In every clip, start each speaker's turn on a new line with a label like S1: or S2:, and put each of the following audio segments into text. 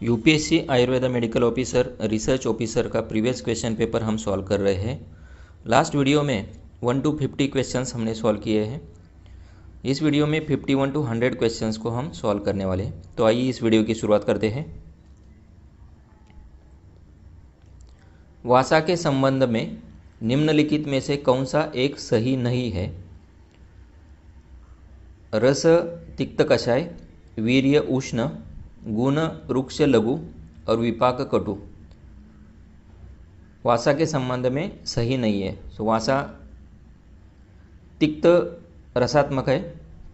S1: UPSC Ayurveda medical officer research officer का previous question paper हम solve कर रहे हैं। लास्ट वीडियो में 1 to 50 क्वेश्चंस हमने सॉल्व किए हैं। इस वीडियो में 51 to 100 क्वेश्चंस को हम सॉल्व करने वाले हैं। तो आइए इस वीडियो की शुरुआत करते हैं। वासा के संबंध में निम्नलिखित में से कौन सा एक सही नहीं है? रस तिक्त कषाय, वीर्य उष्ण, गुण वृक्ष लघु और विपाक कटु। वासा के संबंध में सही नहीं है। सो वासा तिक्त रसात्मक है,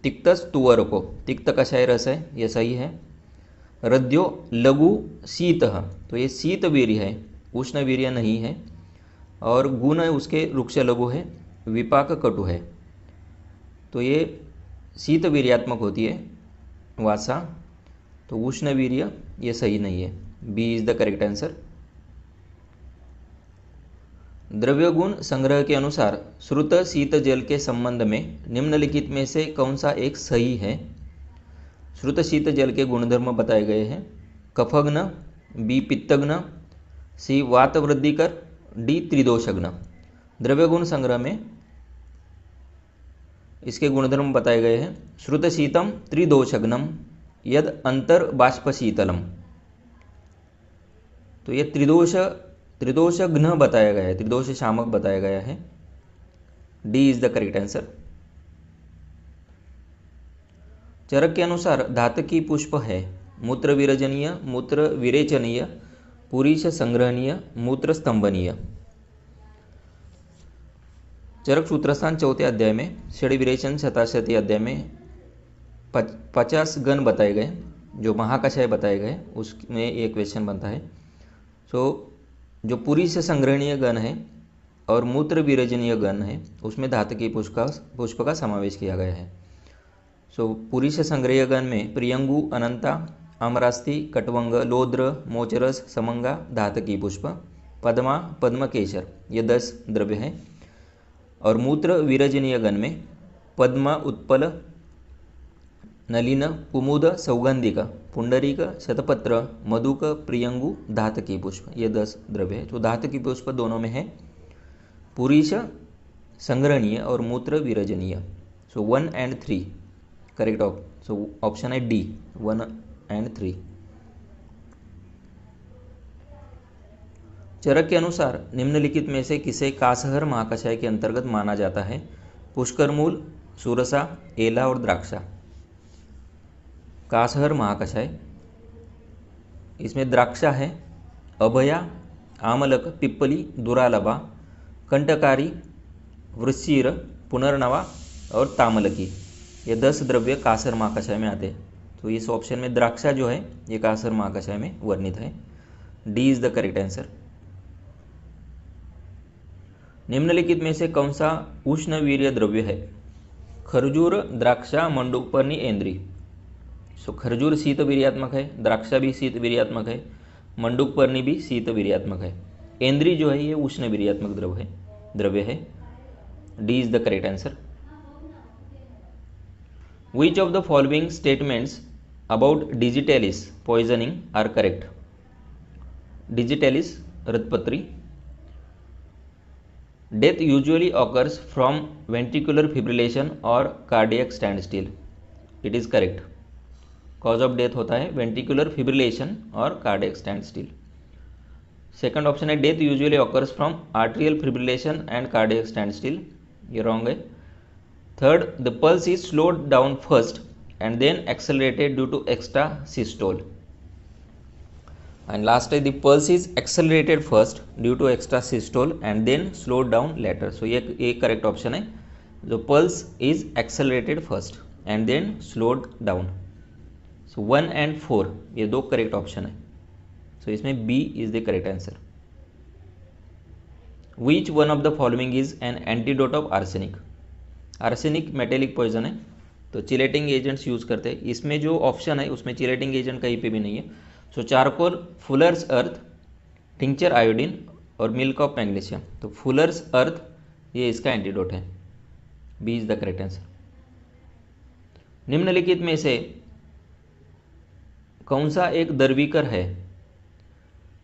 S1: तिक्त तुअर को, तिक्त कषाय रस है, ये सही है। रद्यो लघु शीत, तो ये शीत वीर्य है, उष्ण वीर्य नहीं है। और गुण है उसके वृक्ष लघु है, विपाक कटु है, तो ये शीत वीर्यात्मक होती है वासा, तो उष्ण वीर्य ये सही नहीं है। B is the correct answer. Dravya Guna संग्रह के अनुसार श्रुत शीत जल के संबंध में निम्नलिखित में से कौन सा एक सही है? श्रुत शीत जल के गुणधर्म बताए गए हैं। कफघ्न, बी पित्तघ्न, सी वात वृद्धिकर, डी त्रिदोषघ्न। द्रव्य गुण संग्रह में इसके गुणधर्म बताए गए हैं। श्रुत शीतम त्रिदोषघ्नम यद अंतर बाष्प शीतलम, तो ये त्रिदोषघ्न बताया गया है, त्रिदोष शामक बताया गया है। D is the correct answer. Charak के अनुसार धातकी पुष्प है मूत्र विरजनीय, मूत्र विरेचनीय, पुरीश संग्रहणीय, मूत्र स्तंभनीय। चरक सूत्रस्थान 4 अध्याय में, षड विरेचन शताशती अध्याय में 50 गण बताए गए, जो महाकषाय बताए गए, उसमें एक क्वेश्चन बनता है। सो जो पुरीश संग्रहणीय गण है और मूत्र विरजनीय गण है, उसमें धातकी पुष्प का समावेश किया गया है। सो पुरीश संग्रहीय गण में प्रियंगु, अनंता, आमरास्ति, कटवंग, लोद्र, मोचरस, समंगा, धातकी पुष्प, पद्मा, पद्मकेशर, ये 10 द्रव्य हैं। और मूत्र विरजनीय गण में पद्मा, उत्पल, नलिन, कुमुद, सौगंधिक, पुंडरीक, शतपत्र, मधुक, प्रियंगु, धातकी पुष्प, ये 10 द्रव्य है। तो धातकी पुष्प दोनों में है, पुरीश संग्रहणीय और मूत्र विरजनीय। सो 1 and 3 करेक्ट। सो ऑप्शन है डी, 1 and 3। चरक के अनुसार निम्नलिखित में से किसे कासहर महाकषाय के अंतर्गत माना जाता है? पुष्करमूल, सुरसा, एला और द्राक्षा। कासहर महाकषाय, इसमें द्राक्षा है, अभया, आमलक, पिप्पली, दुरालभा, कंटकारी, वृश्चिर, पुनर्नवा और तामलकी, ये 10 द्रव्य कासहर महाकषाय में आते हैं। तो इस ऑप्शन में द्राक्षा जो है ये कासहर महाकषाय में वर्णित है। D is the correct answer. निम्नलिखित में से कौन सा उष्ण वीर्य द्रव्य है? खरजूर, द्राक्षा, मंडूकपर्णी, एंद्री। सो खरजूर शीत वीर्यात्मक है, द्राक्षा भी शीत वीर्यात्मक है, मंडूकपर्णी भी शीत वीर्यात्मक है। एंद्री जो है ये उष्ण वीर्यात्मक द्रव्य है। D is the correct answer. Which of the following statements about digitalis poisoning are correct? Digitalis रथपत्री, death usually occurs from ventricular fibrillation or cardiac standstill. It is correct. Cause of death होता है ventricular fibrillation और cardiac standstill. Second option है death usually occurs from arterial fibrillation and cardiac standstill. ये wrong है. Third, the pulse is slowed down first and then accelerated due to extra systole. And last है the pulse is accelerated first due to extra systole and then slowed down later. So ये correct option है, जो pulse is accelerated first and then slowed down. So 1 and 4 ये 2 correct option है। So इसमें B is the correct answer. Which one of the following is an antidote of arsenic? Arsenic metallic poison है, तो chelating agents use करते हैं। इसमें जो option है उसमें चिलेटिंग एजेंट कहीं पे भी नहीं है। So charcoal, fuller's earth, tincture iodine और मिल्क ऑफ मैग्नीशियम, तो फुलर्स अर्थ ये इसका एंटीडोट है। B is the correct answer. निम्नलिखित में से कौन सा एक दर्वीकर है?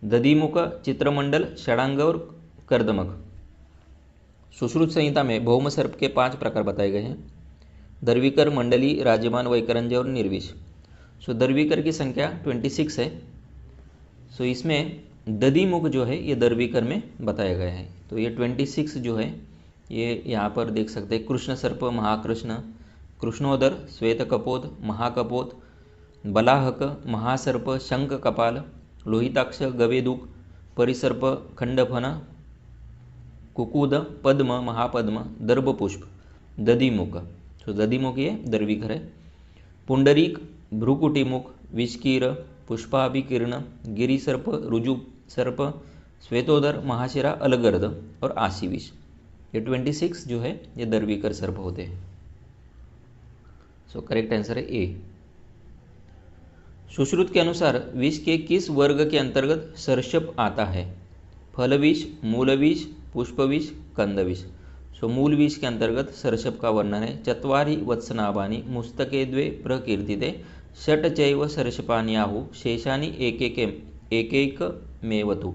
S1: दधिमुख, चित्रमंडल, षडांग और कर्दमक। सुश्रुत संहिता में भौम सर्प के 5 प्रकार बताए गए हैं। दर्वीकर, मंडली, राज्यमान, वैकरंज और निर्विष। सो दर्वीकर की संख्या 26 है। सो इसमें दधिमुख जो है ये दर्वीकर में बताया गया है। तो ये 26 जो है ये यहाँ पर देख सकते हैं। कृष्ण सर्प, महाकृष्ण, कृष्णोदर, श्वेत कपोत, महाकपोत, बलाहक, महासर्प, शंख कपाल, लोहिताक्ष, गवेदुक, परिसर्प, खंडफन, कुकुद, पद्म, महापद्म, दर्भपुष्प, दधिमुख। तो दधिमुख ये दर्वीकर है। पुंडरीक, भ्रुकुटिमुख, विष्कीर, पुष्पाभिकीर्ण, गिरिसर्प, रुजु सर्प, श्वेतोदर, महाशिरा, अलगर्द और आशीविष। ये 26 जो है ये दर्वीकर सर्प होते हैं। सो करेक्ट आंसर है ए। सुश्रुत के अनुसार विष के किस वर्ग के अंतर्गत सर्षप आता है? फलविष, मूलविष, पुष्पविष, कंदविष। सो मूल विष के अंतर्गत सर्षप का वर्णन है। चत्वारि वत्सनाभानि मुस्तके द्वे प्रकीर्तिते षट चैव सर्षपान्याहु शेषानि एक मेवतु।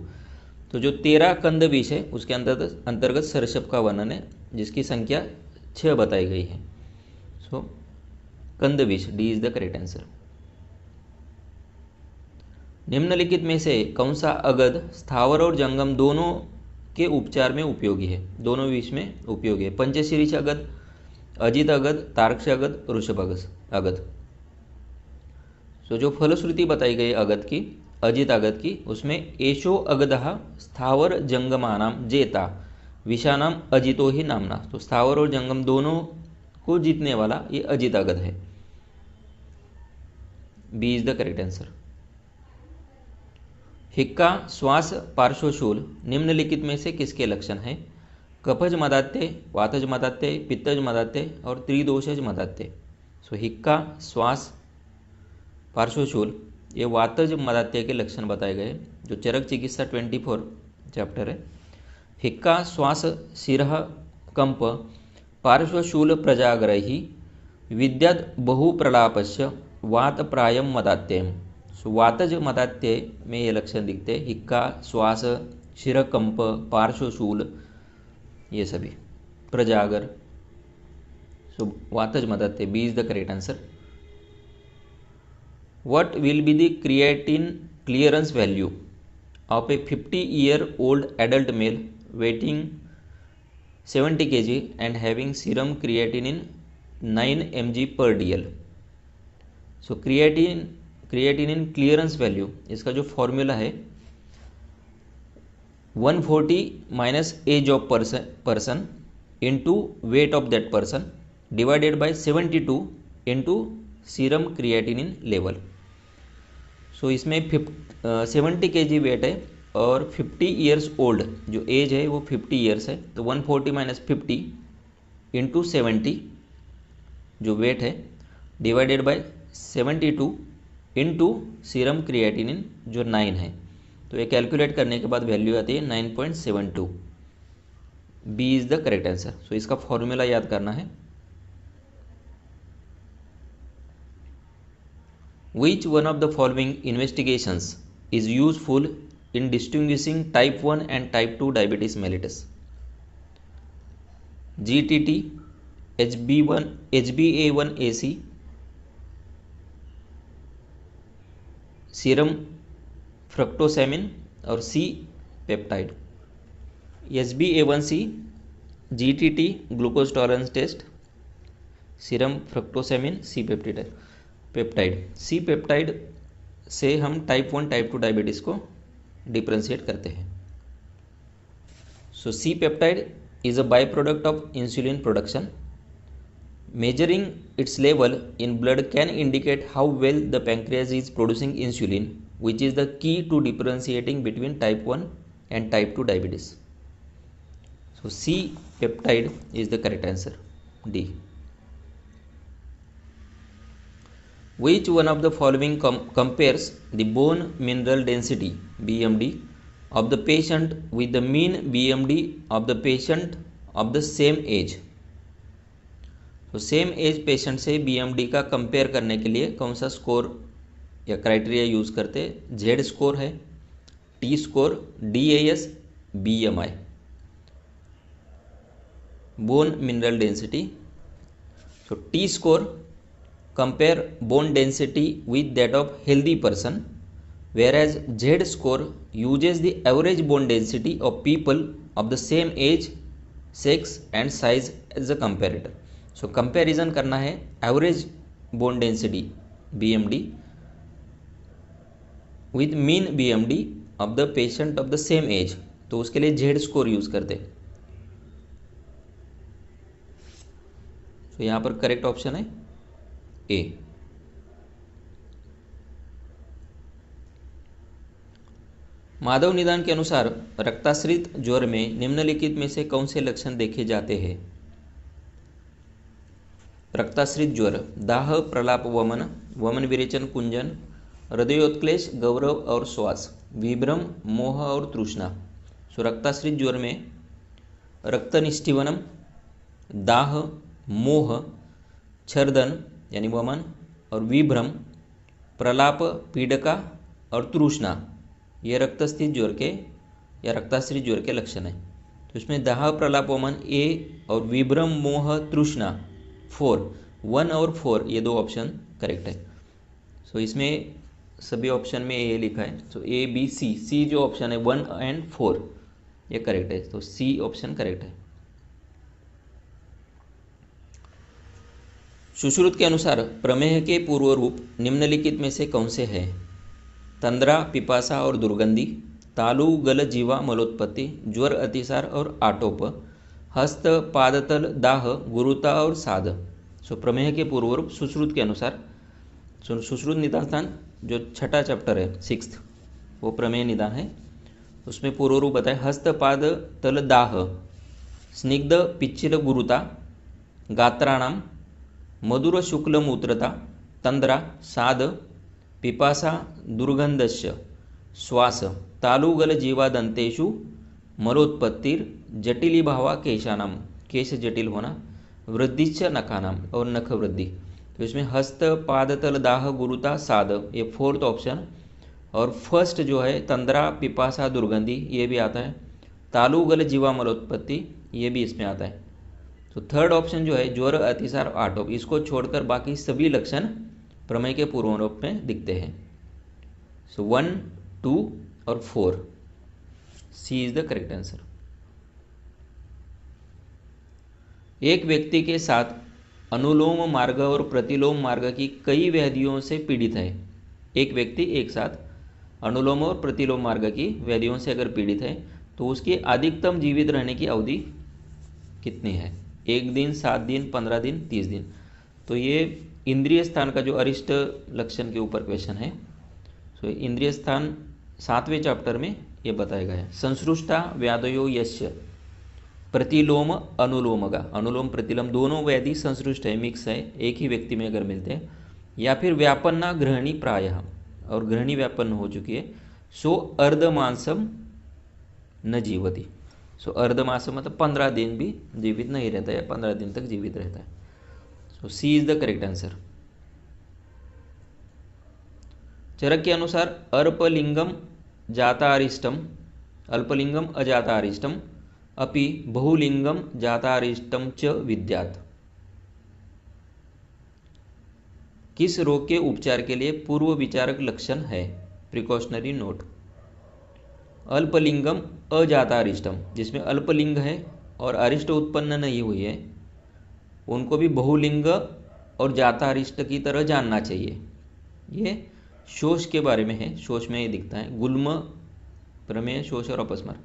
S1: तो जो 13 कंद विष है उसके अंतर्गत सर्षप का वर्णन है, जिसकी संख्या 6 बताई गई है। सो कंद विष, D is the correct answer. निम्नलिखित में से कौन सा अगध स्थावर और जंगम दोनों के उपचार में उपयोगी है? दोनों विष में उपयोगी है। पंचशीर्ष अगध, अजित अगध, तार्क्ष अगध, ऋषभ अगध। तो जो फलश्रुति बताई गई अगध की, अजित अगध की, उसमें एषो अगधः स्थावर जंगमानाम जेता विषानाम अजितो ही नामना। तो स्थावर और जंगम दोनों को जीतने वाला ये अजित अगध है। B is the correct answer. हिक्का, श्वास, पार्श्वशूल निम्नलिखित में से किसके लक्षण हैं? कफज मदात्य, वातज मदात्य, पित्तज मदात्य और त्रिदोषज मदात्य। सो हिक्का, श्वास, पार्श्वशूल ये वातज मदात्य के लक्षण बताए गए, जो चरक चिकित्सा 24 चैप्टर है। हिक्का, श्वास, शिरः कंप, पार्श्वशूल प्रजाग्रही, विद्यात् बहुप्रलापस्य वात प्रायम मदात्यम। सो वातज मदात्य में ये लक्षण दिखते हैं। हिक्का, श्वास, शिरकंप, पार्श्वशूल ये सभी, प्रजागर। सो वातज मदात्य, B is the correct answer. What will be the creatine clearance value of a 50-year-old adult male weighing 70 kg and having serum creatinine 9 mg per dl? So creatinine clearance value इसका जो formula है 140 minus age of person into weight of that person divided by 72 into serum creatinine level. So इसमें 70 kg wait है और 50 years old जो as है वो 50 years है। तो 140 माइनस 50 इंटू 70 जो वेट है divided by 72 into serum creatinine जो 9 है। तो ये कैलकुलेट करने के बाद वैल्यू आती है 9.72। B is the correct answer. So इसका फॉर्मूला याद करना है। Which one of the following investigations is useful in distinguishing type 1 and type 2 diabetes mellitus? GTT, HbA1c, serum fructosamine और C peptide. HbA1c, GTT glucose tolerance test, serum fructosamine, C peptide. C peptide से हम type 1 type 2 diabetes को differentiate करते हैं। So C peptide is a by product of insulin production. Measuring its level in blood can indicate how well the pancreas is producing insulin which is the key to differentiating between type 1 and type 2 diabetes. So C peptide is the correct answer, D. Which one of the following compares the bone mineral density BMD of the patient with the mean BMD of the patient of the same age? तो same as patient से BMD का compare करने के लिए कौन सा score या criteria use करते, जेड स्कोर है, T score, DAS, BMI, bone mineral density. So T score compare bone density with that of healthy person, whereas Z score uses the average bone density of people of the same age, sex and size as a comparator. So comparison करना है average bone density BMD with mean BMD of the patient of the same age, तो उसके लिए Z score use करते हैं. तो यहाँ पर करेक्ट ऑप्शन है ए. माधव निदान के अनुसार रक्ताश्रित ज्वर में निम्नलिखित में से कौन से लक्षण देखे जाते हैं? रक्ताश्रित ज्वर: दाह, प्रलाप, वमन, वमन विरेचन, कुंजन, हृदयोत्क्लेश, गौरव और श्वास, विभ्रम, मोह और तृष्णा. सो रक्ताश्रित ज्वर में रक्तनिष्ठीवनम, दाह, मोह, छर्दन यानी वमन और विभ्रम, प्रलाप, पीड़का और तृष्णा, ये रक्तस्थित ज्वर के या रक्ताश्रित ज्वर के लक्षण हैं. तो इसमें दाह, प्रलाप, वमन ए और विभ्रम, मोह, तृष्णा 1 और 4 ये 2 ऑप्शन करेक्ट है. सो इसमें सभी ऑप्शन में ए लिखा है. सो A, B, C जो ऑप्शन है 1 और 4 ये करेक्ट है. तो C ऑप्शन करेक्ट है. सुश्रुत के अनुसार प्रमेह के पूर्व रूप निम्नलिखित में से कौन से हैं? तंद्रा, पिपासा और दुर्गंधी, तालु, गल, जीवा, मलोत्पत्ति, ज्वर, अतिसार और आटोप, हस्त, पादतल, दाह, गुरुता और साध. सो प्रमेह के पूर्व रूप सुश्रुत के अनुसार, सुश्रुत निदान स्थान जो छठा चैप्टर है 6th वो प्रमेय निदान है. उसमें पूर्व रूप बताए हस्त, पाद, तल, दाह, स्निग्ध, पिच्छिल, गुरुता, गात्राणाम, मधुर, शुक्ल, मूत्रता, तंद्रा, साध, पिपासा, दुर्गंधस्य, श्वास, तालुगल, जीवादंतेषु, मलोत्पत्तिर, जटिली भावा केशानाम, केश जटिल होना, वृद्धिश्च नखानाम और नख वृद्धि. तो इसमें हस्त, पादतल, दाह, गुरुता, साध ये 4th ऑप्शन. और फर्स्ट जो है तंद्रा, पिपासा, दुर्गंधी ये भी आता है. तालुगल, जीवा, मलोत्पत्ति ये भी इसमें आता है. तो 3rd ऑप्शन जो है ज्वर, अतिसार, आटोप, इसको छोड़कर बाकी सभी लक्षण प्रमेय के पूर्व रूप में दिखते हैं. सो 1, 2 और 4 सी इज द करेक्ट आंसर. एक व्यक्ति के साथ अनुलोम मार्ग और प्रतिलोम मार्ग की कई व्याधियों से पीड़ित है. एक व्यक्ति एक साथ अनुलोम और प्रतिलोम मार्ग की व्याधियों से अगर पीड़ित है तो उसकी अधिकतम जीवित रहने की अवधि कितनी है? 1 दिन, 7 दिन, 15 दिन, 30 दिन. तो ये इंद्रिय स्थान का जो अरिष्ट लक्षण के ऊपर क्वेश्चन है. सो इंद्रिय स्थान 7वें चैप्टर में ये बताया गया है. संसृष्टा व्याधयो यस्य प्रतिलोम अनुलोमगा, अनुलोम प्रतिलोम दोनों व्याधि संसृष्ट है, मिक्स है, एक ही व्यक्ति में अगर मिलते हैं, या फिर व्यापन्ना गृहिणी प्रायः और गृहिणी व्यापन्न हो चुकी है, सो अर्धमांसम न जीवती. सो अर्धमासम मतलब 15 दिन भी जीवित नहीं रहता है, 15 दिन तक जीवित रहता है. सो सी is the correct answer. Charak के अनुसार अल्पलिंगम जातारिष्टम, अल्पलिंगम अजातारिष्टम, अपि बहुलिंगम जातारिष्टम च विद्यात्. किस रोग के उपचार के लिए पूर्व विचारक लक्षण है? Precautionary note. अल्पलिंगम अजातारिष्टम, जिसमें अल्पलिंग है और अरिष्ट उत्पन्न नहीं हुई है, उनको भी बहुलिंग और जातारिष्ट की तरह जानना चाहिए. ये शोष के बारे में है, शोष में ये दिखता है, गुल्म, प्रमेय, शोष और अपस्मर.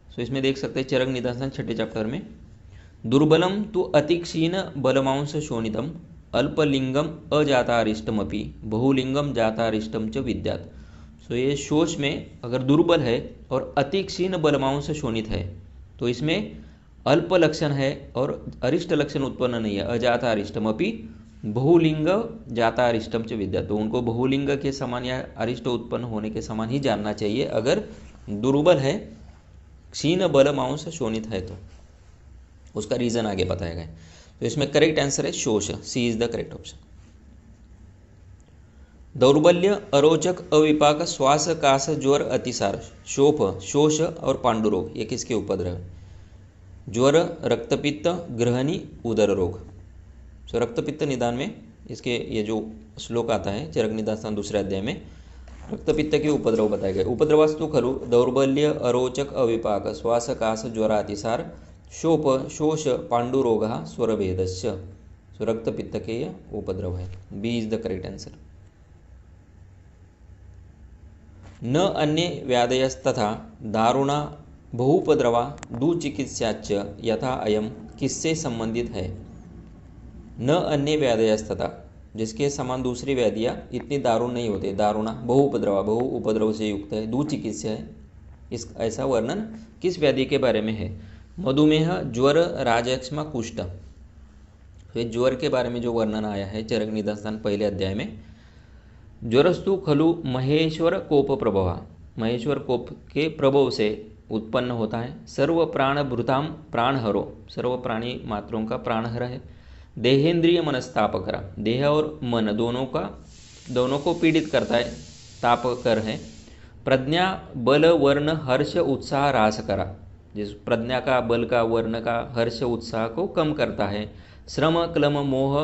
S1: सो इसमें देख सकते हैं चरक निदान 6ठे चैप्टर में, दुर्बलम तो अतिक्षीण बलमांस शोणितम, अल्पलिंगम अजातारिष्टमपि बहुलिंगम जातारिष्टम च विद्यात्. सो ये शोष में अगर दुर्बल है और अतिक्षीण बलमांस शोणित है तो इसमें अल्प लक्षण है और अरिष्ट लक्षण उत्पन्न नहीं है, अजातारिष्टमपि बहुलिंग जातारिष्टम च विद्यात्. तो उनको बहुलिंग के समान या अरिष्ट उत्पन्न होने के समान ही जानना चाहिए. अगर दुर्बल है, क्षीण बल मांस शोणित है तो उसका रीजन आगे बताया गया है. तो इसमें करेक्ट आंसर है शोष, सी इज द करेक्ट ऑप्शन. दौर्बल्य, अरोचक, अविपाक, श्वास, कास, ज्वर, अतिसार, शोफ, शोष और पांडुरोग ये किसके उपद्रव? ज्वर, रक्तपित्त, ग्रहणी, उदर रोग। सो रक्तपित्त निदान में इसके ये जो श्लोक आता है चरक निदान दूसरे अध्याय में रक्तपित्त के उपद्रव बताए गए। उपद्रवस्तु खलु दौर्बल्य, अरोचक, अविपाक, श्वास, कास, ज्वरातिसार, शोप, शोष, पांडुरोग, स्वरभेदस्य। सो रक्तपित्त के ये उपद्रव है। B is the correct answer. न अन्य व्याधयस्तथा दारुणा बहुपद्रवा दुचिकित्स्याच यथा अयम किससे संबंधित है? न अन्य व्याधयस्तथा जिसके समान दूसरी व्याधियाँ इतनी दारुण नहीं होते, दारुणा बहुपद्रवा बहु उपद्रव से युक्त है, दुचिकित्सा है, इस ऐसा वर्णन किस व्याधि के बारे में है? मधुमेह, ज्वर, राजयक्ष्मा, कुष्ठ। तो ज्वर के बारे में जो वर्णन आया है चरक निदान पहले अध्याय में, ज्वरस्तु खलु महेश्वर कोप प्रभवा, महेश्वर कोप के प्रभव से उत्पन्न होता है। सर्व प्राण भृताम प्राणहरो, सर्व प्राणी मात्रों का प्राणहर है। देहेंद्रिय मनस्तापकरा, देह और मन दोनों को पीड़ित करता है, तापकर है। प्रज्ञा, बल, वर्ण, हर्ष, उत्साह, रास करा, जिस प्रज्ञा का, बल का, वर्ण का, हर्ष, उत्साह को कम करता है। श्रम, क्लम, मोह,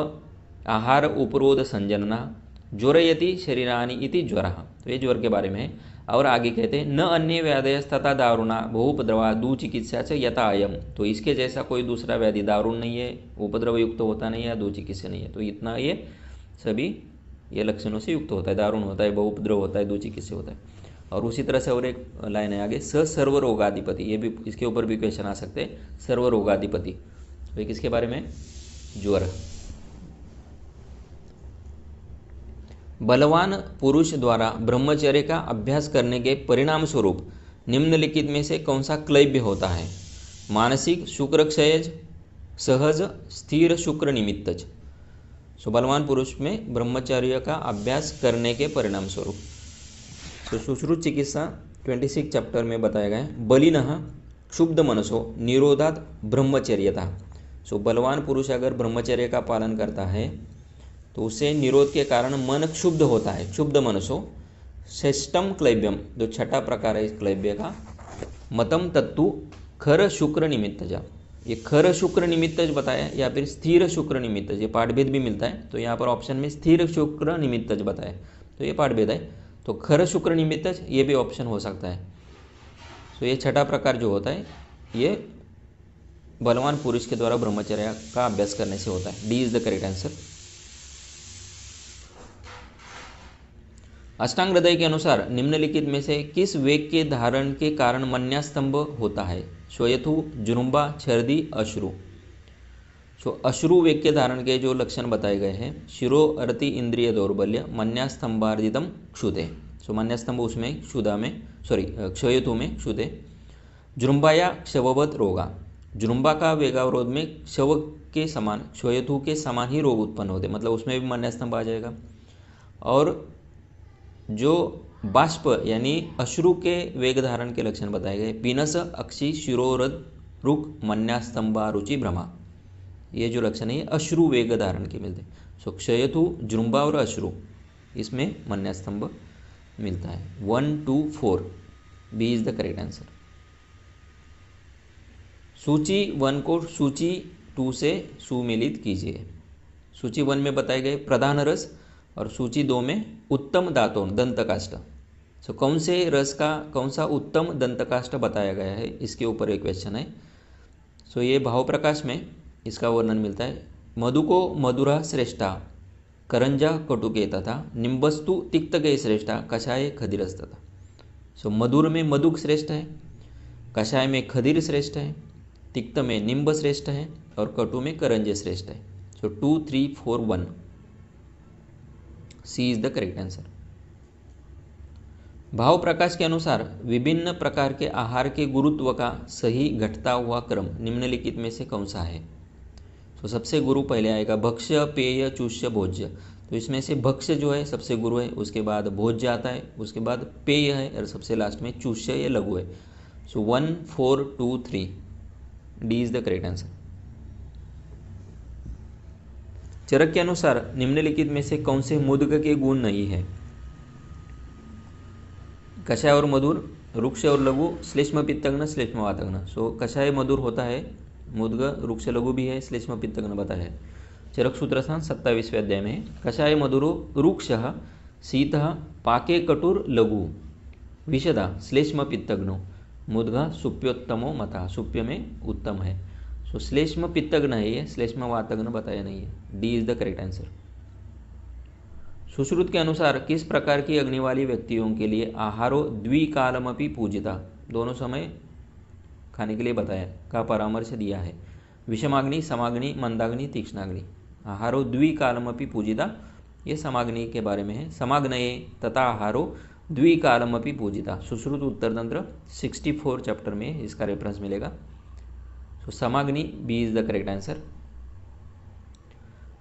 S1: आहार, उपरोध, संजनना। ज्वरयति शरीरानि इति ज्वर। तो ये ज्वर के बारे में है। और आगे कहते हैं न अन्य व्याधयस्तथा दारुणा बहुपद्रवा दुचिकित्सा से यथा अयम। तो इसके जैसा कोई दूसरा व्याधि दारुण नहीं है, उपद्रव युक्त होता नहीं है, दुचिकित्सा नहीं है। तो इतना ये सभी ये लक्षणों से युक्त होता है, दारुण होता है, बहुपद्रव होता है, दुचिकित्सा होता है। और उसी तरह से और एक लाइन है आगे, स सर्वरोगाधिपति, ये भी इसके ऊपर भी क्वेश्चन आ सकते हैं। सर्वरोगाधिपति तो ये किसके बारे में? ज्वर। बलवान पुरुष द्वारा ब्रह्मचर्य का अभ्यास करने के परिणाम स्वरूप निम्नलिखित में से कौन सा क्लैब्य होता है? मानसिक, शुक्र क्षयज, सहज, स्थिर शुक्र निमित्तज। सो बलवान पुरुष में ब्रह्मचर्य का अभ्यास करने के परिणाम स्वरूप। सो सुश्रुत चिकित्सा 26 चैप्टर में बताया गया है। बलिनः क्षुब्ध मनसो निरोधात ब्रह्मचर्यता। सो बलवान पुरुष अगर ब्रह्मचर्य का पालन करता है तो उसे निरोध के कारण मन क्षुब्ध होता है, क्षुब्ध मनसो। श्रेष्ठम क्लैब्यम, जो छठा प्रकार है इस क्लैब्य का, मतम तत्तु खर शुक्र निमित्तज। ये खर शुक्र निमित्तज बताया या फिर स्थिर शुक्र निमित्तज, ये पाठभेद भी मिलता है। तो यहाँ पर ऑप्शन में स्थिर शुक्र निमित्तज बताया, तो ये पाठभेद है। तो खर शुक्र निमित्तज ये भी ऑप्शन हो सकता है। तो ये छठा प्रकार जो होता है ये बलवान पुरुष के द्वारा ब्रह्मचर्य का अभ्यास करने से होता है। D is the correct answer. अष्टांग हृदय के अनुसार निम्नलिखित में से किस वेग के धारण के कारण मन्यास्तंभ होता है? श्वेयथु, जुरुम्बा, छर्दी, अश्रु। सो अश्रु वेग के धारण के जो लक्षण बताए गए हैं, शिरो अरति इंद्रिय दौर्बल्य, मन्यास्तंभार्जितम क्षुधे। सो मन्यास्तंभ उसमें क्षुधा में क्षयथु में क्षुधे। जुरुम्बाया क्षववत रोगा, जुरुम्बा का वेगावरोध में क्षव के समान, क्षयथु के समान ही रोग उत्पन्न होते, मतलब उसमें भी मन्यास्तंभ आ जाएगा। और जो बाष्प यानी अश्रु के वेग धारण के लक्षण बताए गए, पीनस, अक्षि, शिरोरद, रुक, मन्यास्तंभा, रुचि, भ्रमा। ये जो लक्षण है अश्रु वेग धारण के मिलते हैं। सो क्षयथु, जुरुम्बा और अश्रु, इसमें मन्यास्तंभ मिलता है। 1, 2, 4 B is the correct answer. सूची 1 को सूची 2 से सुमेलित कीजिए। सूची 1 में बताए गए प्रधान रस और सूची 2 में उत्तम दातों दंतकाष्ठ। सो कौन से रस का कौन सा उत्तम दंतकाष्ठ बताया गया है, इसके ऊपर एक क्वेश्चन है। सो ये भाव प्रकाश में इसका वर्णन मिलता है। मधु को मधुरा श्रेष्ठा, करंजा कटुके तथा, निम्बस्तु तिक्तके श्रेष्ठा, कषाय खदिरस तथा। सो मधुर में मधुक श्रेष्ठ है, कषाय में खदिर श्रेष्ठ है, तिक्त में निम्ब श्रेष्ठ है और कटु में करंजे श्रेष्ठ है। So 2, 3, 4, 1 C is the correct answer. भाव प्रकाश के अनुसार विभिन्न प्रकार के आहार के गुरुत्व का सही घटता हुआ क्रम निम्नलिखित में से कौन सा है? तो सबसे गुरु पहले आएगा भक्ष्य, पेय, चूष्य, भोज्य। तो इसमें से भक्ष्य जो है सबसे गुरु है, उसके बाद भोज्य आता है, उसके बाद पेय है और सबसे लास्ट में चूष्य या लघु है। So 1, 4, 2, 3 D is the correct answer. Charak के अनुसार निम्नलिखित में से कौन से मुद्ग के गुण नहीं है? कषाय और मधुर, रुक्ष और लघु, श्लेष्म पित्तग्न श्लेष्म वातग्न। सो कषाय मधुर होता है, मुद्ग रुक्ष लघु भी है, श्लेष्म पित्तग्न बताया है। चरक सूत्रस्थान 27वें अध्याय में है। कषाय मधुरो रुक्षः शीतः पाके कटुर लघु विशदा श्लेष्म पित्तग्नो मुद्गा सुप्योत्तमो मता। सुप्य में उत्तम है। सो श्लेष्म पित्तग्न है ये, श्लेष्म वातग्न बताया नहीं है। D is the correct answer. Sushruta के अनुसार किस प्रकार की अग्नि वाली व्यक्तियों के लिए आहारो द्विकालमपि पूजिता, दोनों समय खाने के लिए बताया का परामर्श दिया है। विषमाग्नि, समाग्नि, मंदाग्नि, तीक्ष्णाग्नि। आहारो द्विकालमपि पूजिता, ये समाग्नि के बारे में है। समाग्नये तथा आहारो द्विकालमपि पूजिता, सुश्रुत उत्तर तंत्र 64 चैप्टर में इसका रेफरेंस मिलेगा। सो समाग्नि B is the correct answer.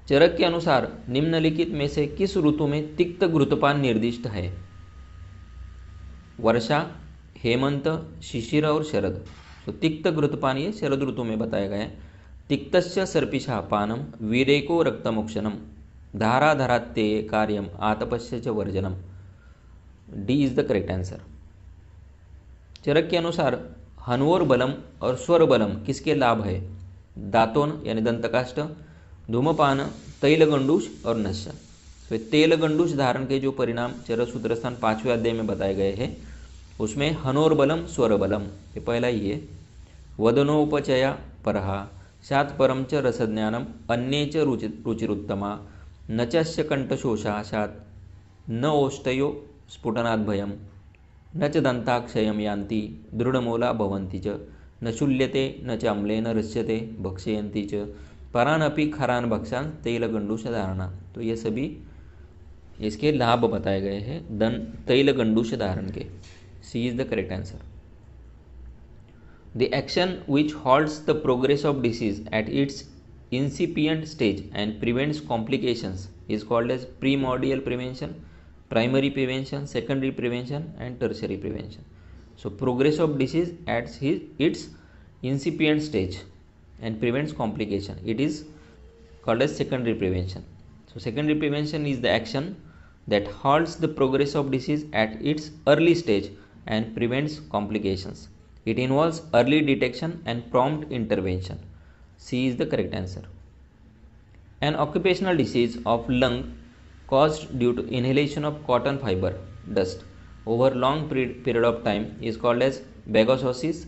S1: Charak के अनुसार निम्नलिखित में से किस ऋतु में तिक्त घृतपान निर्दिष्ट है? वर्षा, हेमंत, शिशिर और शरद। तो तिक्त घृतपान ये शरद ऋतु में बताया गया है। तिक्तस्य सर्पिषा पानम वीरेको रक्तमोक्षणम धाराधरात्ते कार्यम आतपस्य च वर्जनम। D is the correct answer. Charak के अनुसार हनवोर बलम और स्वर बलम किसके लाभ है? दातोन यानी दंतकाष्ठ, धूमपान, तैलगंडूष और नशा। तो तेलगंडूष धारण के जो परिणाम चरक सूत्रस्थान 5वें अध्याय में बताए गए हैं उसमें हनोर बलम स्वर बलम ये पहला ही है। वदनोपचया परहा शात परम च रसज्ञानम अन्ये च रुचिरुत्तमा न चस्य कंठशोषा शात न ओष्टयो स्फुटनात् भयम न च दंताक्षयम यान्ति दृढ़मूला भवन्ति च न शुल्यते न च अम्लेन ऋष्यते भक्षयन्ति च परानपि खरान भक्षान तैलगंडूष धारणा। तो ये सभी इसके लाभ बताए गए हैं तैलगंडूष धारण के। C is the correct answer. The action which halts the progress of disease at its incipient stage and prevents complications is called as primordial prevention, primary prevention, secondary prevention and tertiary prevention. So progress of disease at its incipient stage and prevents complication, it is called as secondary prevention. So secondary prevention is the action that halts the progress of disease at its early stage and prevents complications. It involves early detection and prompt intervention. C is the correct answer. An occupational disease of lung caused due to inhalation of cotton fiber dust over long period of time is called as bagasosis,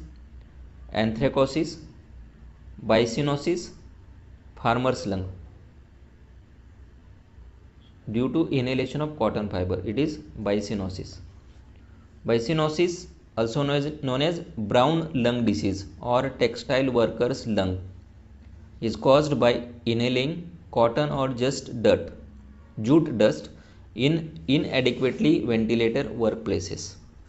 S1: anthracosis, bicyanosis, farmer's lung. Due to inhalation of cotton fiber, it is bicyanosis. Bicyanosis, also known as brown lung disease or textile workers lung, is caused by inhaling cotton or just jute dust in inadequately ventilated workplaces.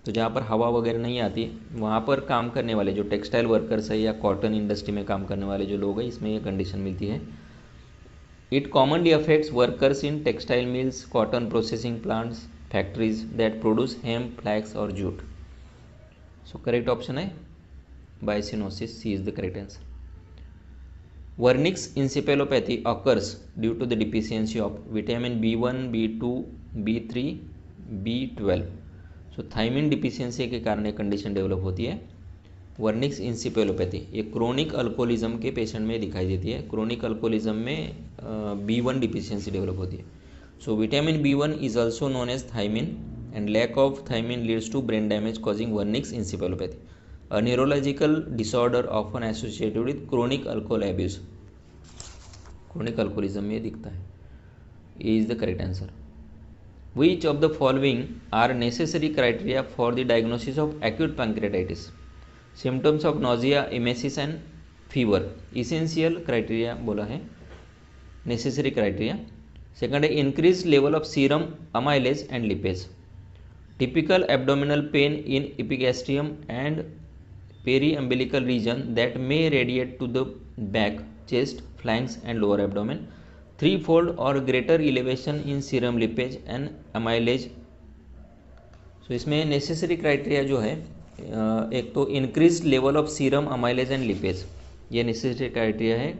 S1: तो जहाँ पर हवा वगैरह नहीं आती वहाँ पर काम करने वाले जो टेक्सटाइल वर्कर्स है या कॉटन इंडस्ट्री में काम करने वाले जो लोग हैं इसमें ये कंडीशन मिलती है। It commonly affects workers in textile mills, cotton processing plants, factories that produce hemp, flax और जूट। सो करेक्ट ऑप्शन है byssinosis, C is the correct answer. Vernix encephalopathy occurs due to the deficiency of vitamin B1, B2, B3, B12. So thiamine deficiency के कारण एक condition develop होती है Wernicke's इंसिपेलोपैथी। ये chronic alcoholism के patient में दिखाई देती है। क्रोनिक अल्कोहलिज्म में B1 डिफिशियंसी डेवलप होती है। So vitamin B1 is also known as thiamine and lack of thiamine leads to brain damage causing Wernicke's encephalopathy, a neurological disorder often associated with chronic alcohol abuse. Chronic alcoholism में दिखता है। A is the correct answer. Which of the following are necessary criteria for the diagnosis of acute pancreatitis? Symptoms of nausea, emesis and fever. Essential criteria बोला है, necessary criteria. Second है increased level of serum amylase and lipase. Typical abdominal pain in epigastrium and peri-umbilical region that may radiate to the back, chest, flanks and lower abdomen. Threefold or greater elevation in serum lipase and amylase. So इसमें necessary criteria जो है एक तो increased level of serum amylase and lipase, ये necessary criteria है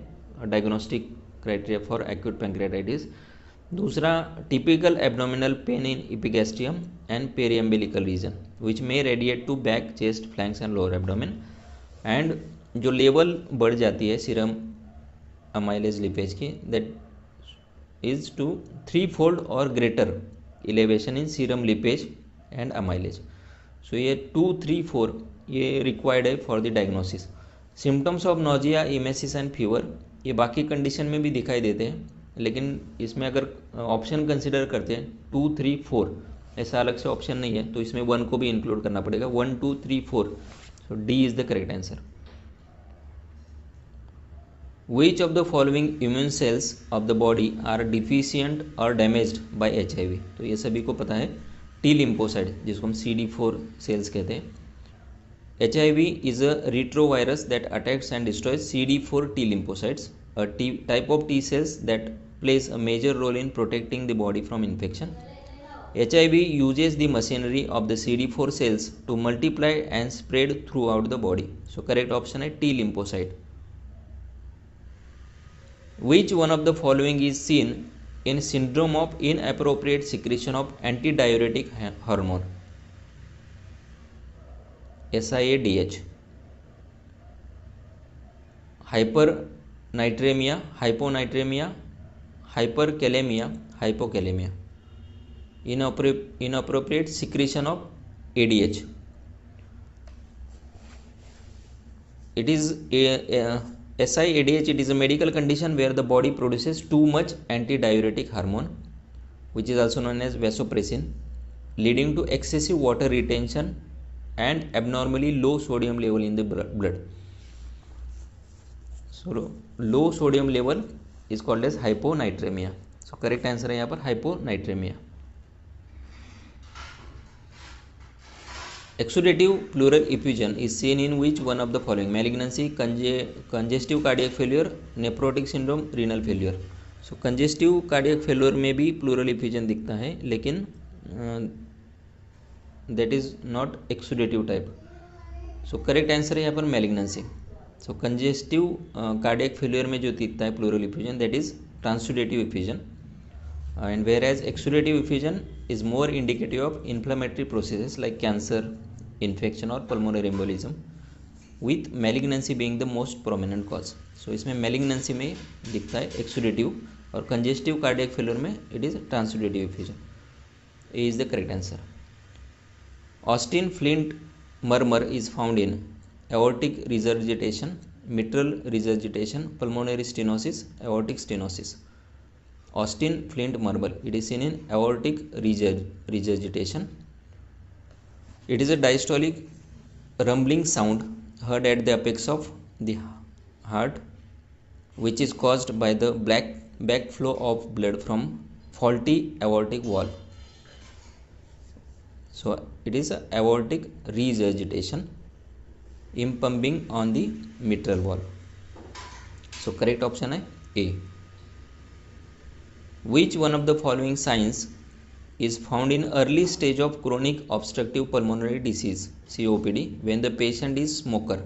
S1: diagnostic criteria for acute pancreatitis. दूसरा, typical abdominal pain in epigastrium and periumbilical region which may radiate to back, chest, flanks and lower abdomen. And जो level बढ़ जाती है serum amylase lipase की, that is to 3-fold और greater elevation in serum lipase and amylase. So ये 2, 3, 4 ये required है for the diagnosis. Symptoms of nausea, emesis and fever ये बाकी कंडीशन में भी दिखाई देते हैं, लेकिन इसमें अगर ऑप्शन कंसिडर करते हैं 2, 3, 4, ऐसा अलग से ऑप्शन नहीं है, तो इसमें 1 को भी इंक्लूड करना पड़ेगा। 1, 2, 3, 4, सो D is the correct answer. Which of the following immune cells of the body are deficient or damaged by HIV? तो ये सभी को पता है, टी लिम्फोसाइड जिसको हम CD4 सेल्स कहते हैं। HIV is a retrovirus that attacks and destroys CD4 T lymphocytes, a type of T cells that plays a major role in protecting the body from infection. HIV uses the machinery of the CD4 cells to multiply and spread throughout the body. So correct option है T lymphocyte. Which one of the following is seen in syndrome of inappropriate secretion of antidiuretic hormone? SIADH. Hypernatremia, hyponatremia, hyperkalemia, hypokalemia. Inappropriate secretion of ADH. It is SIADH. It is a medical condition where the body produces too much antidiuretic hormone, which is also known as vasopressin, leading to excessive water retention and abnormally low sodium level in the blood. So low sodium level is called as hyponatremia. So correct answer है यहाँ पर hyponatremia. Exudative pleural effusion is seen in which one of the following? Malignancy, congestive cardiac failure, nephrotic syndrome, renal failure. So congestive cardiac failure में भी pleural effusion दिखता है, लेकिन that is not exudative type. So correct answer है यहाँ पर malignancy. So congestive cardiac failure में जो दिखता है pleural effusion, that is transudative effusion. And whereas exudative effusion is more indicative of inflammatory processes like cancer, infection or pulmonary embolism, with malignancy being the most prominent cause. So इसमें malignancy में दिखता है exudative, और congestive cardiac failure में it is transudative effusion. A is the correct answer. Austin Flint murmur is found in aortic regurgitation, mitral regurgitation, pulmonary stenosis, aortic stenosis. Austin Flint murmur, it is seen in aortic regurgitation. It is a diastolic rumbling sound heard at the apex of the heart, which is caused by the backflow of blood from faulty aortic wall. So it is a aortic regurgitation impumping on the mitral wall. So correct option है A. Which one of the following signs is found in early stage of chronic obstructive pulmonary disease COPD when the patient is smoker?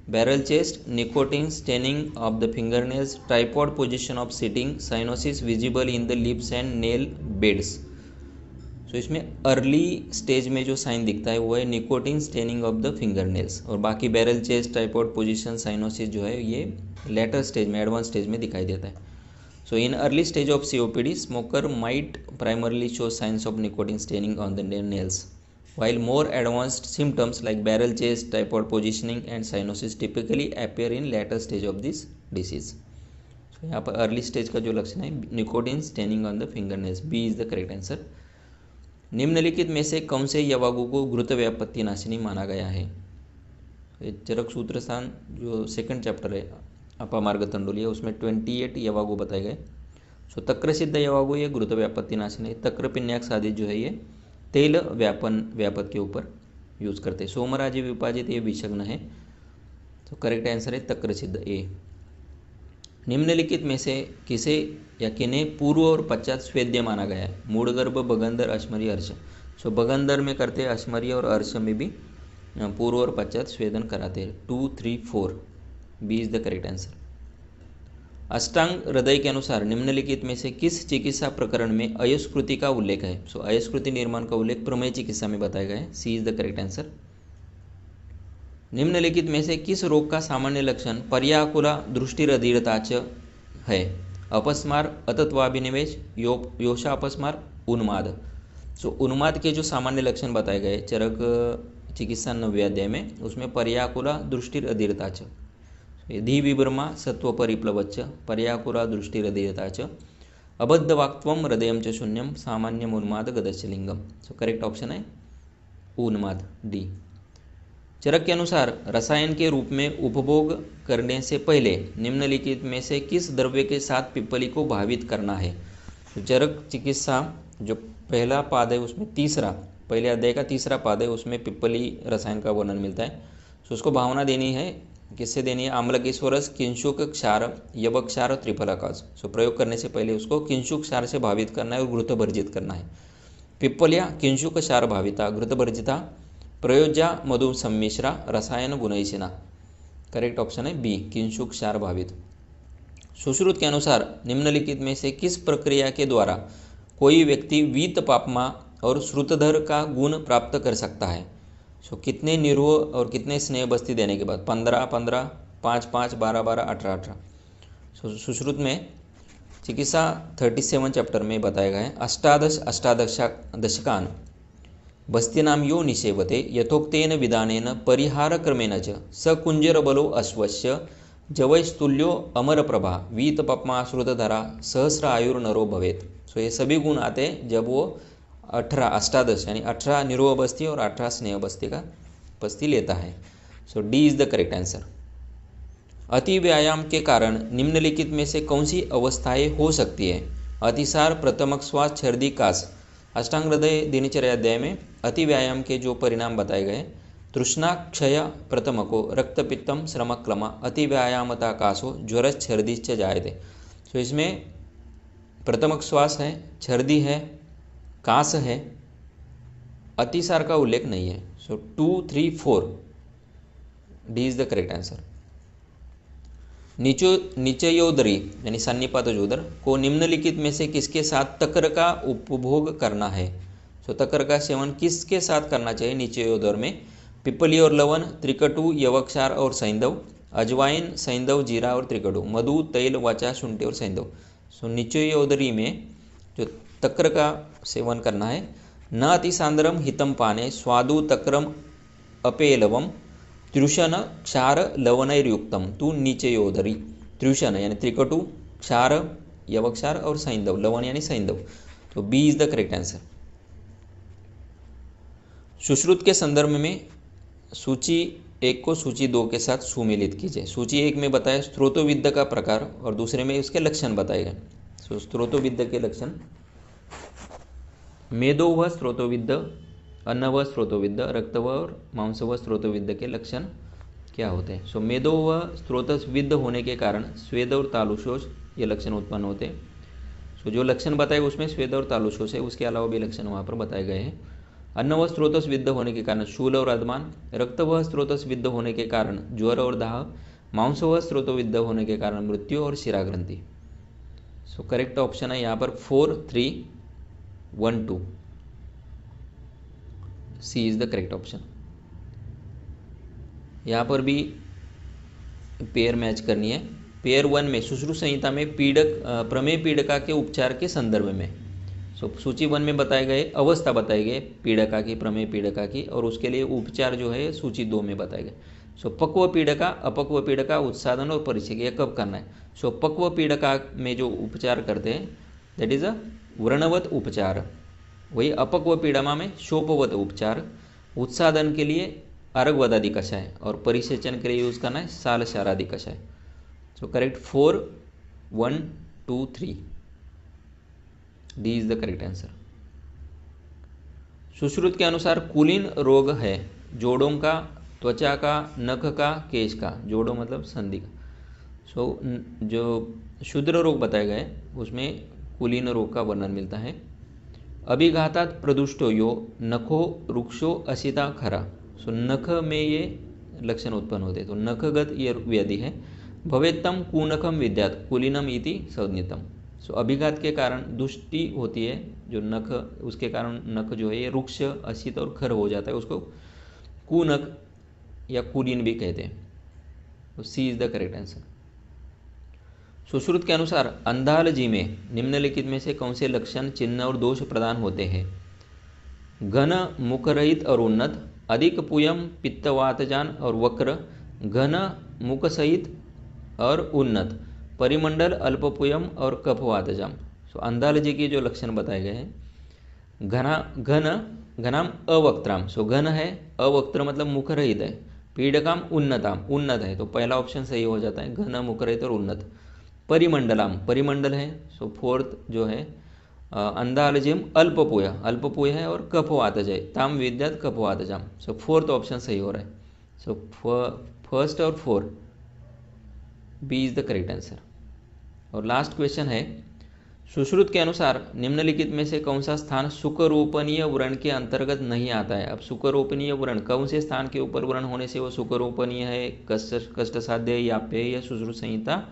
S1: Barrel chest, nicotine staining of the fingernails, tripod position of sitting, cyanosis visible in the lips and nail beds. So इसमें early stage में जो sign दिखता है वो है nicotine staining of the फिंगरनेल्स, और बाकी barrel chest, tripod position, cyanosis जो है ये लेटर स्टेज में, एडवांस स्टेज में दिखाई देता है. So in early stage of COPD, smoker might primarily show signs of nicotine staining on the nails, while more advanced symptoms like barrel chest, tripod positioning and cyanosis typically appear in later stage of this disease. So यहाँ पर early stage का जो लक्षण है nicotine staining on the fingernails. B is the correct answer. निम्नलिखित में से कौन से यवागु को घृत व्यापत्ति नाशिनी माना गया है? चरक सूत्र स्थान जो सेकंड चैप्टर है अपामार्ग तंडुलिया, उसमें 28 यवागु बताए गए. सो तक्र सिद्ध यवागु ये घृत व्यापत्ति नाशिनी. तक्र पिन्याक साधित जो है ये तेल व्यापक के ऊपर यूज करते हैं. सोमराजी विपाजित ये विषग्न है. तो करेक्ट आंसर है तक्र सिद्ध ए. निम्नलिखित में से किसे या किन्हें पूर्व और पश्चात स्वेद्य माना गया है? मूढ़गर्भ, बगंदर, अश्मरी, अर्श. सो बगंदर में करते हैं, अश्मरी और अर्श में भी पूर्व और पश्चात स्वेदन कराते हैं. 2, 3, 4. B is the correct answer. अष्टांग हृदय के अनुसार निम्नलिखित में से किस चिकित्सा प्रकरण में अयस्कृति का उल्लेख है? सो अयस्कृति निर्माण का उल्लेख प्रमेय चिकित्सा में बताया गया है। सी इज द करेक्ट आंसर। निम्नलिखित में से किस रोग का सामान्य लक्षण पर्याकुला दृष्टिरधीरता च है? अपस्मार, अतत्वाभिनिवेश, योषा अपस्मार, उन्माद। सो उन्माद के जो सामान्य लक्षण बताए गए चरक चिकित्सा 9वें अध्याय में, उसमें पर्याकुला दृष्टिरधीरता च, धी विभ्रमा सत्व परिप्लवच्च, पर्याकुला दृष्टिरधीरता च, अबद्धवाक्त्वम हृदयम च शून्यम, सामान्यम उन्माद गदश्च लिंगम। सो करेक्ट ऑप्शन है उन्माद, डी। चरक के अनुसार रसायन के रूप में उपभोग करने से पहले निम्नलिखित में से किस द्रव्य के साथ पिप्पली को भावित करना है? तो चरक चिकित्सा जो पहला पाद है उसमें तीसरा, पहले अध्याय का तीसरा पाद है, उसमें पिप्पली रसायन का वर्णन मिलता है। तो उसको भावना देनी है, किससे देनी है? आम्लकेश्वरस, किंशुक क्षार, यवक क्षार और त्रिफलाकाश। सो प्रयोग करने से पहले उसको किंशुक क्षार से भावित करना है और घृतभर्जित करना है। पिप्पलिया किंशुक क्षार भाविता, घृतभर्जिता, प्रयोज्या मधु सम्मिश्रा, रसायन गुणैशिना। करेक्ट ऑप्शन है बी, किंशुक क्षार भावित। सुश्रुत के अनुसार निम्नलिखित में से किस प्रक्रिया के द्वारा कोई व्यक्ति वीत पापमा और श्रुतधर का गुण प्राप्त कर सकता है? सो कितने निरोह और कितने स्नेह बस्ती देने के बाद? 15-15, 5-5, 12-12, 18-18। सो सुश्रुत में चिकित्सा 37 चैप्टर में बताया गया है। अष्टादशकान् बस्तीनां यो निषेवते यथोक्तेन विधानेन परिहारक्रमेण च स कुंजरबलो अश्वस्य जवैस्तुल्यो अमरप्रभा वीतपप्मा श्रुतधरा सहस्र आयुर्नरो भवेत। सो ये सभी गुण आते हैं जब वो 18 यानी 18 निरोह बस्ती और 18 स्नेह बस्ती का बस्ती लेता है। So D is the correct answer. अति व्यायाम के कारण निम्नलिखित में से कौन सी अवस्थाएं हो सकती है? अतिसार, प्रथमक श्वास, छर्दी, कास। अष्टांग हृदय दिनचर्या अध्याय में अति व्यायाम के जो परिणाम बताए गए, तृष्णा क्षय प्रथमको, रक्तपित्तम श्रमक्लमा, अति व्यायामता कासो, ज्वरस छर्दिश्च जायते। सो इसमें प्रथमक श्वास है, छर्दी है, कास है, अतिसार का उल्लेख नहीं है। So 2, 3, 4 D is the correct answer. निचयोदरी यानी सन्निपातोदर को निम्नलिखित में से किसके साथ तक्र का उपभोग करना है? सो तक्र का सेवन किसके साथ करना चाहिए निचयोदर में? पिप्पली और लवण, त्रिकटु, यवक्षार और सैंधव, अजवाइन, सैंधव, जीरा और त्रिकटु, मधु, तैल, वाचा, शुंठी और सैंधव। सो निचयोदरी में जो तक्र का सेवन करना है, न अतिसांद्रम हितम पाने, स्वादु तक्रम अपेलवम, त्रुषण क्षार लवणैर्युक्तम तू निचयोदरी। त्रुषण यानी त्रिकटु, क्षार यवक्षार और सैंधव, लवण यानी सैंधव। तो B is the correct answer. Sushruta के संदर्भ में सूची 1 को सूची 2 के साथ सुमेलित कीजिए। सूची 1 में बताया स्त्रोतोविद्य का प्रकार और दूसरे में उसके लक्षण बताए गए। सो स्त्रोतोविद्य के लक्षण, मेदो व स्त्रोतोविद्य, अन्न व स्त्रोतोविद्य, रक्त व और मांस व स्त्रोतोविद्य के लक्षण क्या होते हैं? सो मेदो व स्त्रोतविद्य होने के कारण स्वेद और तालुशोष ये लक्षण उत्पन्न होते हैं। सो जो लक्षण बताए उसमें स्वेद और तालुशोष है, उसके अलावा भी लक्षण वहाँ पर बताए गए हैं। अन्न व स्त्रोतविद्य होने के कारण शूल और अधमान, रक्त व स्त्रोतविद्य होने के कारण ज्वर और दाह, मांस व स्त्रोतविद्य होने के कारण मृत्यु और शिराग्रंथि। सो करेक्ट ऑप्शन है यहाँ पर 4, 3, 1, 2 C is the correct option. यहाँ पर भी पेयर मैच करनी है। पेयर 1 में सुश्रुत संहिता में प्रमेय पीड़िका के उपचार के संदर्भ में, सो सूची 1 में बताए गए अवस्था बताई गई पीड़िका की, प्रमेय पीड़िका की, और उसके लिए उपचार जो है सूची 2 में बताए गए। सो पक्व पीड़िका, अपक्व पीड़िका, उत्साधन और परिचय यह कब करना है? सो पक्व पीड़िका में जो उपचार करते हैं दैट इज अ व्रणवत उपचार, वही अपक्व पीड़मा में शोपवत उपचार, उत्साधन के लिए अर्घवदादि कषाय और परिसेचन के लिए यूज करना है साल शारादि कषाय। So correct 4, 1, 2, 3 D is the correct answer. Sushruta के अनुसार कुलीन रोग है जोड़ों का, त्वचा का, नख का, केश का। जोड़ों मतलब संधि का। सो जो शूद्र रोग बताए गए उसमें कुलीन रोग का वर्णन मिलता है। अभिघातात प्रदुष्टो यो नखो रुक्षो असिता खरा। सो नख में ये लक्षण उत्पन्न होते हैं। तो नखगत ये व्याधि है, भवेत्तम कूनकम विद्यात कुलीनम इति संज्ञितम। सो अभिघात के कारण दुष्टि होती है, जो नख, उसके कारण नख जो है ये रुक्ष, असित और खर हो जाता है, उसको कूनक या कुलीन भी कहते हैं। तो C is the correct answer. Sushruta के अनुसार अंधालजी में निम्नलिखित में से कौन से लक्षण, चिन्ह और दोष प्रदान होते हैं? घन मुखरहित और उन्नत, अधिक पुयम पित्तवातजान और वक्र, घन मुख सहित और उन्नत, परिमंडल अल्पपुयम और कफवातजाम। सो अंधालजी के जो लक्षण बताए गए हैं, घनाम अवक्त्राम, सो घन है, अवक्त्र मतलब मुख रहित है, पीडकाम उन्नताम, उन्नत है, तो पहला ऑप्शन सही हो जाता है, घन मुख रहित और उन्नत। परिमंडलाम, परिमंडल है, सो फोर्थ जो है अंधालजिम अल्पपुय, अल्पपुय है और कफवातज है, ताम विद्यात कफवातजाम। सो फोर्थ ऑप्शन सही हो रहा है। सो फर्स्ट और 4 B is the correct answer. और लास्ट क्वेश्चन है, सुश्रुत के अनुसार निम्नलिखित में से कौन सा स्थान सुकरोपनीय व्रण के अंतर्गत नहीं आता है? अब सुकरोपनीय व्रण कौन से स्थान के ऊपर व्रण होने से वो सुकरोपनीय है? कष्ट साध्य, याप्य या सुश्रुत संहिता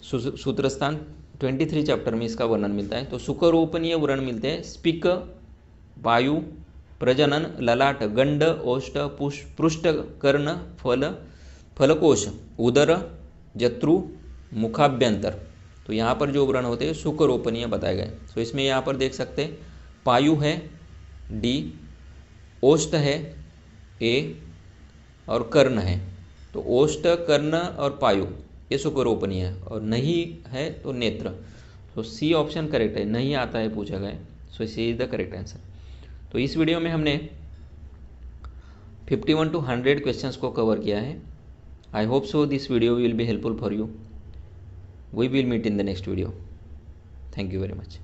S1: सूत्र स्थान 23 चैप्टर में इसका वर्णन मिलता है। तो सुकरोपनीय व्रण मिलते हैं स्पिक, वायु, प्रजनन, ललाट, गंड, ओष्ठ, पृष्ठ, कर्ण, फलकोश, उदर, जत्रु, मुखाभ्यंतर। तो यहाँ पर जो व्रण होते हैं सुकरोपनीय बताए गए। तो इसमें यहाँ पर देख सकते हैं पायु है डी, ओष्ठ है ए और कर्ण है। तो ओष्ठ, कर्ण और पायु ये सुकरोपनीय है, और नहीं है तो नेत्र। तो सी ऑप्शन करेक्ट है, नहीं आता है पूछा गया। सो सी इज द करेक्ट आंसर। तो इस वीडियो में हमने 51 to 100 क्वेश्चंस को कवर किया है। I hope so this video will be helpful for you. We will meet in the next video. Thank you very much.